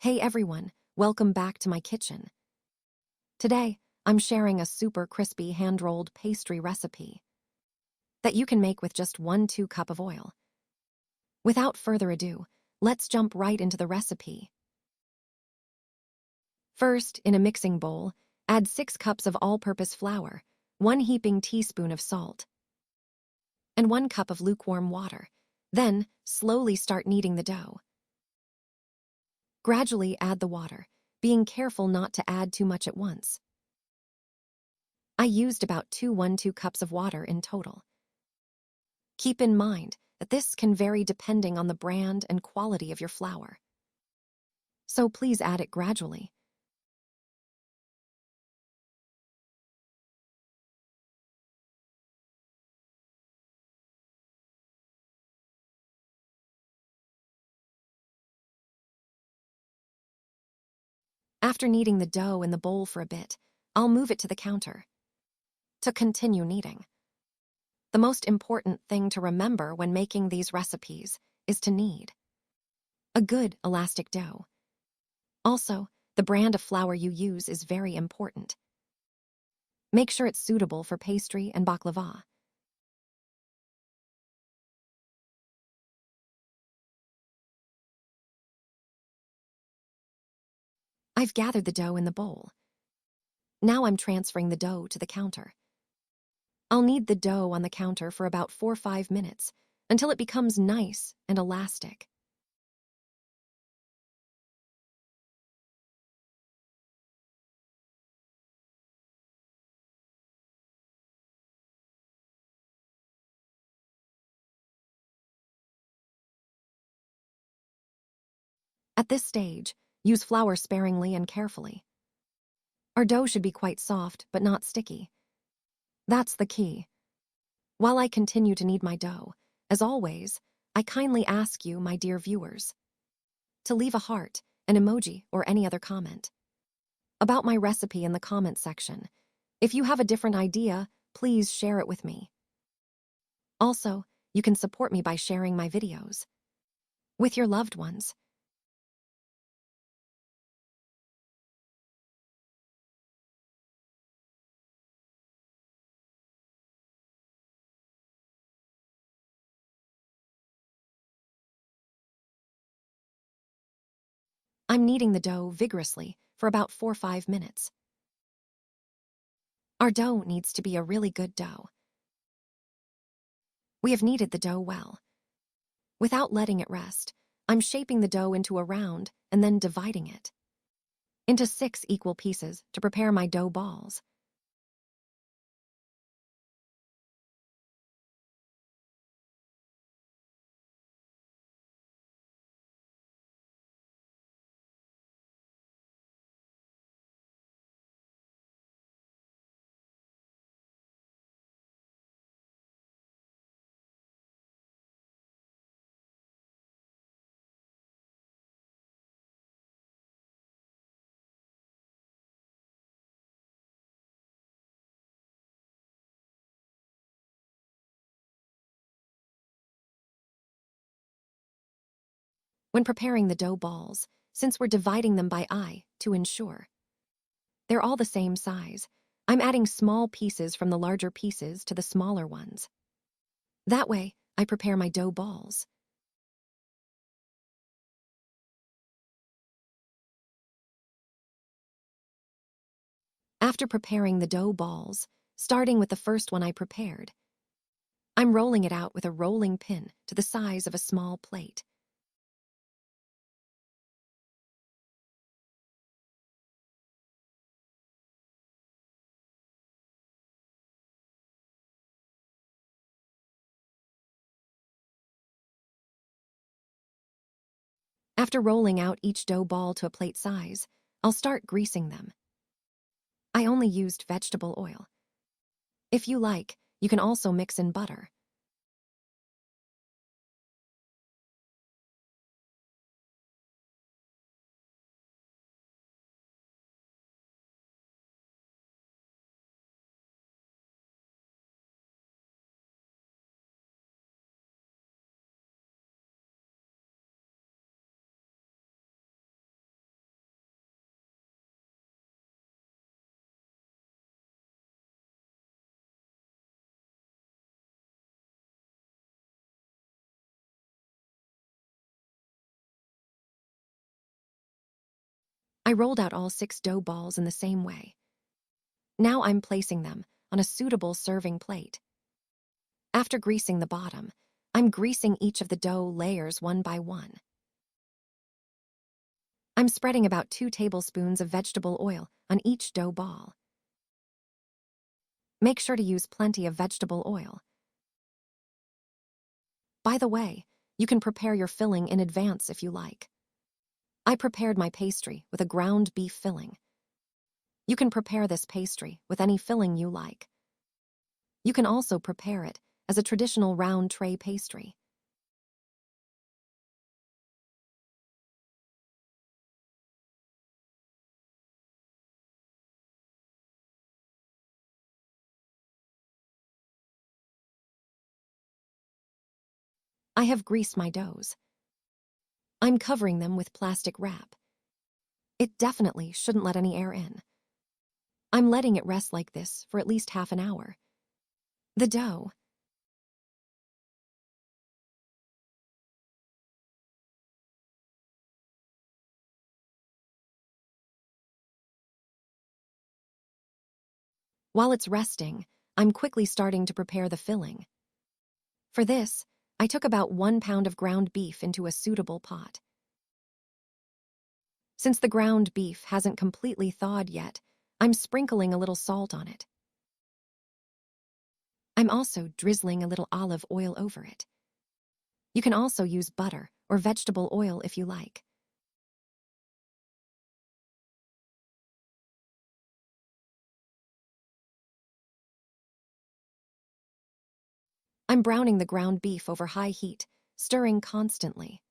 Hey everyone, welcome back to my kitchen. Today, I'm sharing a super crispy hand-rolled pastry recipe that you can make with just 1-2 cup of oil. Without further ado, let's jump right into the recipe. First, in a mixing bowl, add 6 cups of all-purpose flour, 1 heaping teaspoon of salt, and 1 cup of lukewarm water. Then, slowly start kneading the dough. Gradually add the water, being careful not to add too much at once. I used about 2 cups of water in total. Keep in mind that this can vary depending on the brand and quality of your flour, so please add it gradually. After kneading the dough in the bowl for a bit, I'll move it to the counter to continue kneading. The most important thing to remember when making these recipes is to knead a good elastic dough. Also, the brand of flour you use is very important. Make sure it's suitable for pastry and baklava. I've gathered the dough in the bowl. Now I'm transferring the dough to the counter. I'll knead the dough on the counter for about 4-5 minutes until it becomes nice and elastic. At this stage, use flour sparingly and carefully. Our dough should be quite soft but not sticky. That's the key. While I continue to knead my dough, as always, I kindly ask you, my dear viewers, to leave a heart, an emoji, or any other comment about my recipe in the comment section. If you have a different idea, please share it with me. Also, you can support me by sharing my videos with your loved ones. I'm kneading the dough vigorously for about 4-5 minutes. Our dough needs to be a really good dough. We have kneaded the dough well. Without letting it rest, I'm shaping the dough into a round and then dividing it into 6 equal pieces to prepare my dough balls. When preparing the dough balls, since we're dividing them by eye to ensure they're all the same size, I'm adding small pieces from the larger pieces to the smaller ones. That way, I prepare my dough balls. After preparing the dough balls, starting with the first one I prepared, I'm rolling it out with a rolling pin to the size of a small plate. After rolling out each dough ball to a plate size, I'll start greasing them. I only used vegetable oil. If you like, you can also mix in butter. I rolled out all 6 dough balls in the same way. Now I'm placing them on a suitable serving plate. After greasing the bottom, I'm greasing each of the dough layers one by one. I'm spreading about 2 tablespoons of vegetable oil on each dough ball. Make sure to use plenty of vegetable oil. By the way, you can prepare your filling in advance if you like. I prepared my pastry with a ground beef filling. You can prepare this pastry with any filling you like. You can also prepare it as a traditional round tray pastry. I have greased my doughs. I'm covering them with plastic wrap. It definitely shouldn't let any air in. I'm letting it rest like this for at least half an hour. The dough. While it's resting, I'm quickly starting to prepare the filling. For this, I took about 1 pound of ground beef into a suitable pot. Since the ground beef hasn't completely thawed yet, I'm sprinkling a little salt on it. I'm also drizzling a little olive oil over it. You can also use butter or vegetable oil if you like. I'm browning the ground beef over high heat, stirring constantly.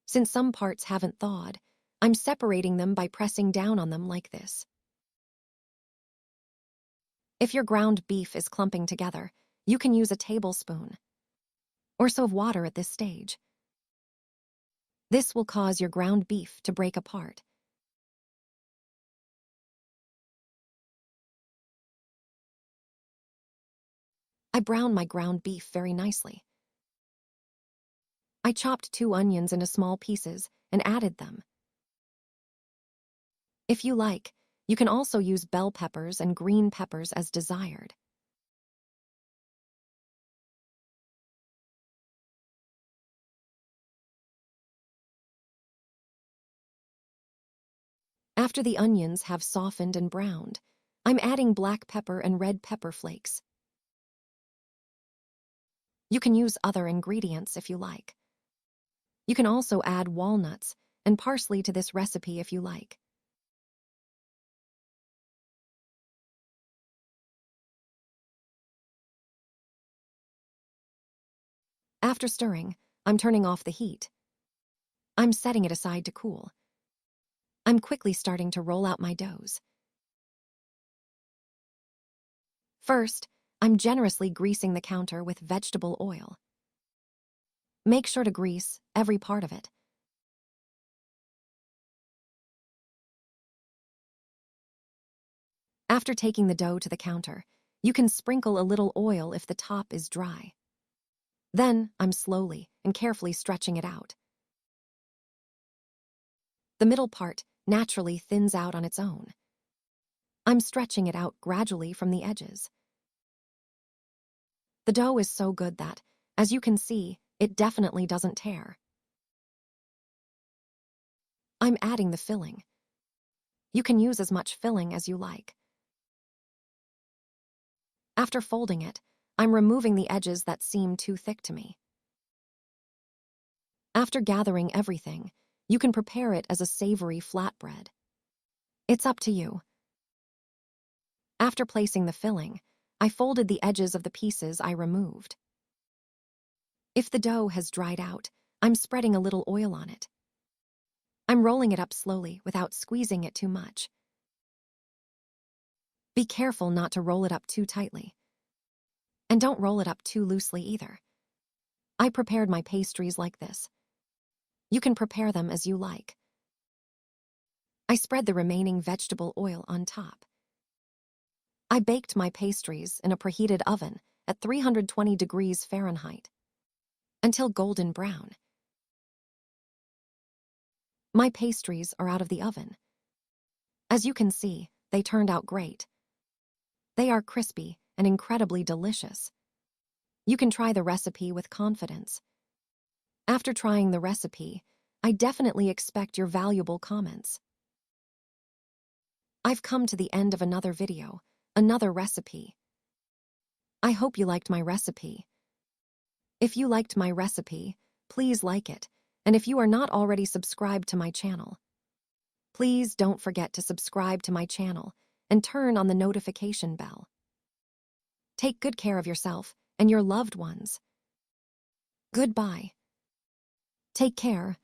Since some parts haven't thawed, I'm separating them by pressing down on them like this. If your ground beef is clumping together, you can use a tablespoon or so of water at this stage. This will cause your ground beef to break apart. I brown my ground beef very nicely. I chopped 2 onions into small pieces and added them. If you like, you can also use bell peppers and green peppers as desired. After the onions have softened and browned, I'm adding black pepper and red pepper flakes. You can use other ingredients if you like. You can also add walnuts and parsley to this recipe if you like. After stirring, I'm turning off the heat. I'm setting it aside to cool. I'm quickly starting to roll out my doughs. First, I'm generously greasing the counter with vegetable oil. Make sure to grease every part of it. After taking the dough to the counter, you can sprinkle a little oil if the top is dry. Then, I'm slowly and carefully stretching it out. The middle part naturally thins out on its own. I'm stretching it out gradually from the edges. The dough is so good that, as you can see, it definitely doesn't tear. I'm adding the filling. You can use as much filling as you like. After folding it, I'm removing the edges that seem too thick to me. After gathering everything, you can prepare it as a savory flatbread. It's up to you. After placing the filling, I folded the edges of the pieces I removed. If the dough has dried out, I'm spreading a little oil on it. I'm rolling it up slowly without squeezing it too much. Be careful not to roll it up too tightly. And don't roll it up too loosely either. I prepared my pastries like this. You can prepare them as you like. I spread the remaining vegetable oil on top. I baked my pastries in a preheated oven at 320 degrees Fahrenheit until golden brown. My pastries are out of the oven. As you can see, they turned out great. They are crispy and incredibly delicious. You can try the recipe with confidence. After trying the recipe, I definitely expect your valuable comments. I've come to the end of another video, another recipe. I hope you liked my recipe. If you liked my recipe, please like it, and if you are not already subscribed to my channel, please don't forget to subscribe to my channel and turn on the notification bell. Take good care of yourself and your loved ones. Goodbye. Take care.